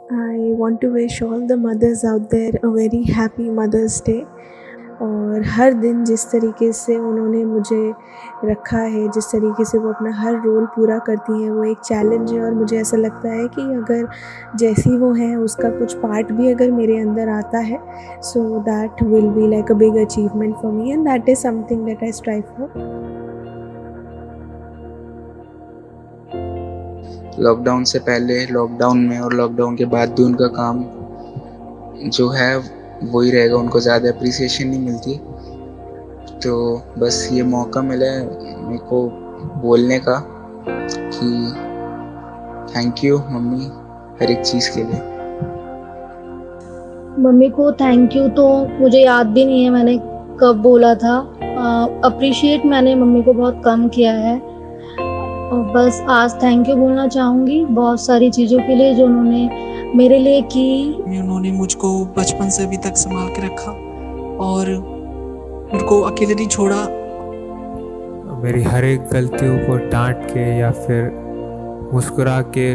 I want to wish all the mothers out there a very happy Mother's Day। और हर दिन जिस तरीके से उन्होंने मुझे रखा है, जिस तरीके से वो अपना हर रोल पूरा करती हैं, वो एक चैलेंज है। और मुझे ऐसा लगता है कि अगर जैसी वो हैं उसका कुछ पार्ट भी अगर मेरे अंदर आता है, so that will be like a big achievement for me, and that is something that I strive for. Lockdown से पहले, लॉकडाउन में और लॉकडाउन के बाद भी उनका काम जो है वही रहेगा। उनको ज़्यादा अप्रिसिएशन नहीं मिलती, तो बस ये मौका मिला है मेरे को बोलने का कि थैंक यू मम्मी हर एक चीज़ के लिए। मम्मी को थैंक यू तो मुझे याद भी नहीं है मैंने कब बोला था। अप्रिशिएट मैंने मम्मी को बहुत कम किया है, और बस आज थैंक यू बोलना चाहूँगी बहुत सारी चीज़ों के लिए जो उन्होंने मेरे लिए की। उन्होंने मुझको बचपन से अभी तक संभाल के रखा और मेरे को अकेले नहीं छोड़ा। मेरी हर एक गलतियों को डांट के या फिर मुस्कुरा के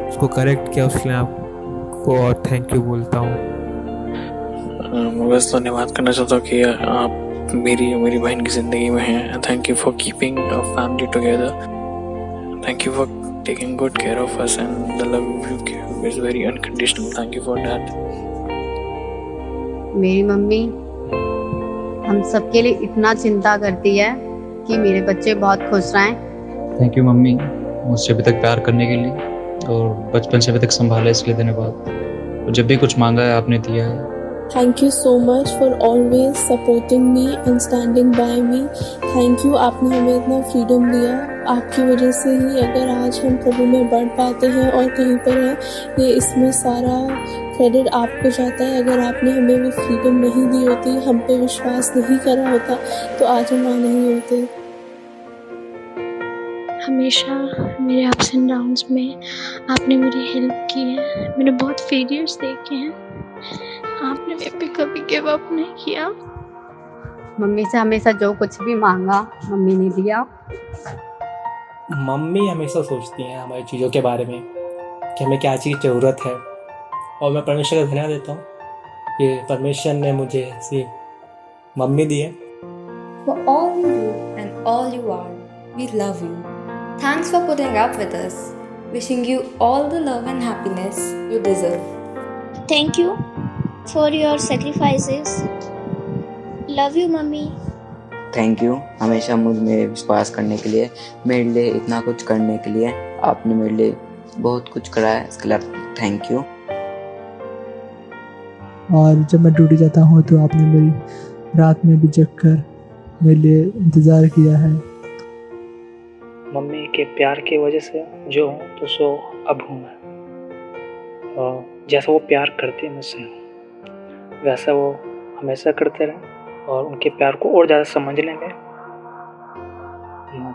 उसको करेक्ट किया, उसके लिए आपको और थैंक यू बोलता हूँ। मैं बस धन्यवाद करना चाहता हूँ कि आप मेरी बहन की ज़िंदगी में हैं। Thank you for keeping a family together. Thank you for taking good care of us, and the love you give is very unconditional. Thank you for that. मेरी मम्मी हम सबके लिए इतना चिंता करती है कि मेरे बच्चे बहुत खुश रहें। थैंक यू मम्मी मुझसे अभी तक प्यार करने के लिए और बचपन से अभी तक संभाला, इसलिए धन्यवाद। और जब भी कुछ मांगा है आपने दिया है। Thank you so much for always supporting me and standing bye me. Thank you, आपने हमें इतना फ्रीडम दिया। आपकी वजह से ही अगर आज हम प्रभु में बढ़ पाते हैं और कहीं पर हैं, ये इसमें सारा क्रेडिट आपको जाता है। अगर आपने हमें वो फ्रीडम नहीं दी होती, हम पे विश्वास नहीं करा होता, तो आज हम वहाँ नहीं होते। हमेशा मेरे अप्स एंड डाउन्स में आपने मेरी हेल्प की है। मैंने बहुत फेलियर्स देखे हैं, आपने मेरे पे कभी गिव अप नहीं किया। मम्मी से हमेशा जो कुछ भी मांगा मम्मी ने दिया। मम्मी हमेशा सोचती हैं हमारी चीज़ों के बारे में कि हमें क्या चीज़ ज़रूरत है, और मैं परमेश्वर का धन्यवाद देता हूँ कि परमेश्वर ने मुझे ऐसी मम्मी दी है। For all you do and all you are, we love you. Thanks for putting up with us. Wishing you all the love and happiness you deserve. Thank you for your sacrifices. Love you, mummy. Thank you हमेशा मुझ में विश्वास करने के लिए, मेरे लिए इतना कुछ करने के लिए। आपने मेरे लिए बहुत कुछ करा है, इसके लिए थैंक यू। और जब मैं ड्यूटी जाता हूँ तो आपने मेरी रात में भी जग कर मेरे लिए इंतज़ार किया है। मम्मी के प्यार की वजह से जो हूँ तो सो अब हूँ मैं। और जैसा वो प्यार करती है मुझसे, वैसा वो हमेशा करते रहे, और उनके प्यार को और ज़्यादा समझने में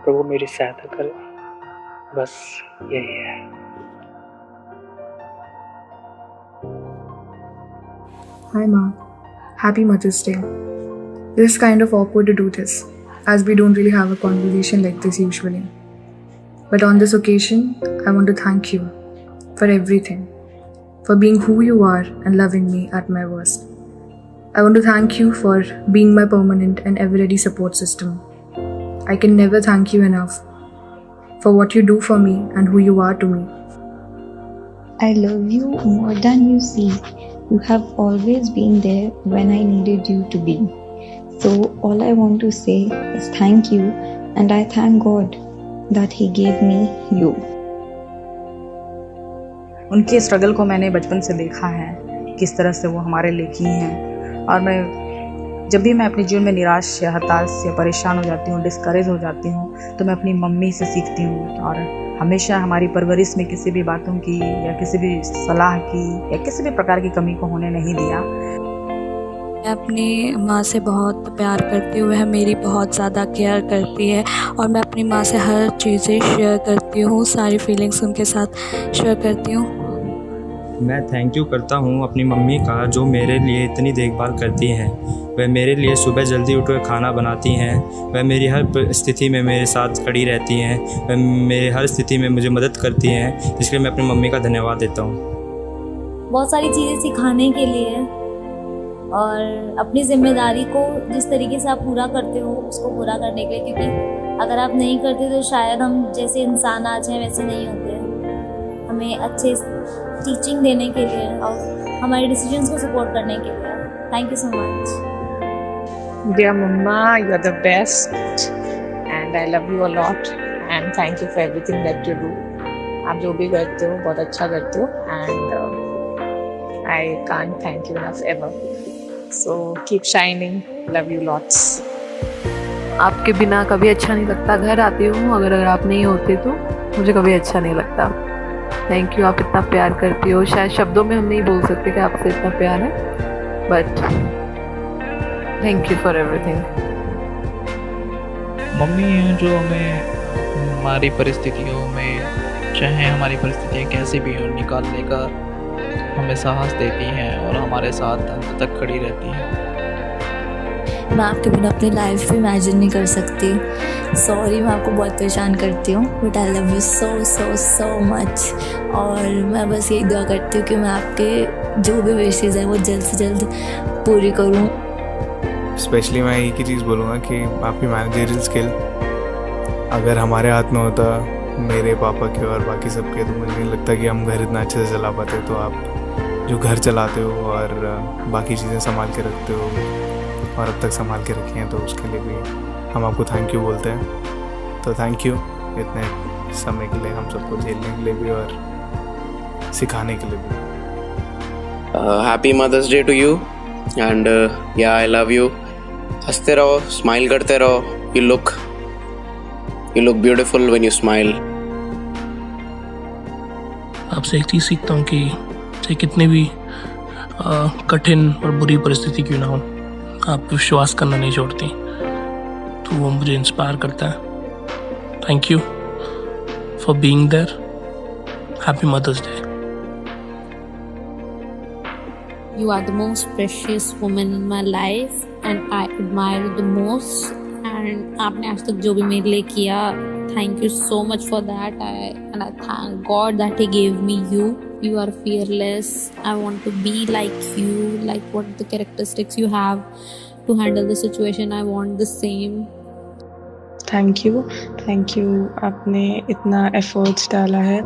प्रभु मेरी सहायता करे। बस यही है। Hi Ma, happy Mother's Day. This is kind of awkward to do this, as we don't really have a conversation like this usually. But on this occasion, I want to thank you for everything, for being who you are and loving me at my worst. I want to thank you for being my permanent and ever-ready support system. I can never thank you enough for what you do for me and who you are to me. I love you more than you see. You have always been there when I needed you to be. So all I want to say is thank you, and I thank God that He gave me you. उनके struggle को मैंने बचपन से देखा है, किस तरह से वो हमारे लिए की हैं। और जब भी मैं अपने जीवन में निराश या हताश या परेशान हो जाती हूँ, डिस्करेज हो जाती हूँ, तो मैं अपनी मम्मी से सीखती हूँ। और हमेशा हमारी परवरिश में किसी भी बातों की या किसी भी सलाह की या किसी भी प्रकार की कमी को होने नहीं दिया। मैं अपनी माँ से बहुत प्यार करती हूँ, वह मेरी बहुत ज़्यादा केयर करती है, और मैं अपनी माँ से हर चीज़ें शेयर करती हूँ, सारी फीलिंग्स उनके साथ शेयर करती हूँ। मैं थैंक यू करता हूँ अपनी मम्मी का, जो मेरे लिए इतनी देखभाल करती हैं। वह मेरे लिए सुबह जल्दी उठ कर खाना बनाती हैं, वह मेरी हर स्थिति में मेरे साथ खड़ी रहती हैं, वह मेरे हर स्थिति में मुझे मदद करती हैं, इसलिए मैं अपनी मम्मी का धन्यवाद देता हूँ। बहुत सारी चीज़ें सिखाने के लिए, और अपनी ज़िम्मेदारी को जिस तरीके से आप पूरा करते हो उसको पूरा करने के लिए, क्योंकि अगर आप नहीं करते तो शायद हम जैसे इंसान आज हैं वैसे नहीं होते। हमें अच्छे टीचिंग देने के लिए और हमारे डिसीजंस को सपोर्ट करने के लिए। Thank you so much. Dear Mama, you are the best and I love you a lot and thank you for everything that you do. आप जो भी करते हो बहुत अच्छा करते हो and I can't thank you enough ever. So keep shining. Love you lots. आपके बिना कभी अच्छा नहीं लगता। घर आती हूँ, अगर आप नहीं होते तो मुझे कभी अच्छा नहीं लगता। थैंक यू, आप इतना प्यार करती हो। शायद शब्दों में हम नहीं बोल सकते कि आपसे इतना प्यार है, but thank you for everything. Mummy है जो हमें हमारी परिस्थितियों में, चाहे हमारी परिस्थितियाँ कैसी भी हों, निकालने का हमें साहस देती हैं और हमारे साथ अंत तक खड़ी रहती हैं। मैं आपके बिना अपनी लाइफ भी इमेजिन नहीं कर सकती। सॉरी, मैं आपको बहुत परेशान करती हूँ, but I love you so so so much. और मैं बस यही दुआ करती हूँ कि मैं आपके जो भी विशेज़ हैं वो जल्द से जल्द पूरी करूँ। स्पेशली मैं एक ही चीज़ बोलूँगा कि आपकी मैनेजरियल स्किल अगर हमारे हाथ में होता, मेरे पापा के और बाकी सबके, तो मुझे नहीं लगता कि हम घर इतना अच्छे से चला पाते। तो आप जो घर चलाते हो और बाकी चीज़ें संभाल के रखते हो और अब तक संभाल के रखी हैं, तो उसके लिए भी हम आपको थैंक यू बोलते हैं। तो थैंक यू इतने समय के लिए, हम सबको झेलने के लिए भी और सिखाने के लिए भी। Happy mother's day to you and yeah I love you. हंसते रहो, स्माइल करते रहो। You look beautiful when you smile. आपसे एक चीज़ सीखता हूँ कि चाहे कितनी भी कठिन और बुरी परिस्थिति क्यों ना हो, आप विश्वास करना नहीं छोड़ती, तो वो मुझे इंस्पायर करता है। Thank you for being there. Happy mother's day. You are the most precious woman in my life and I admire you the most. And आपने आज तक जो भी मेरे लिए किया, thank you so much for that. I thank God that He gave me you. You are fearless. I want to be like you. Like what the characteristics you have to handle the situation. I want the same. Thank you. आपने इतना efforts डाला है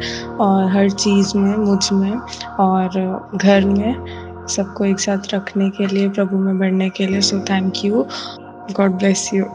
और हर चीज़ में, मुझ में और घर में सबको एक साथ रखने के लिए, प्रभु में बढ़ने के लिए। So thank you. God bless you.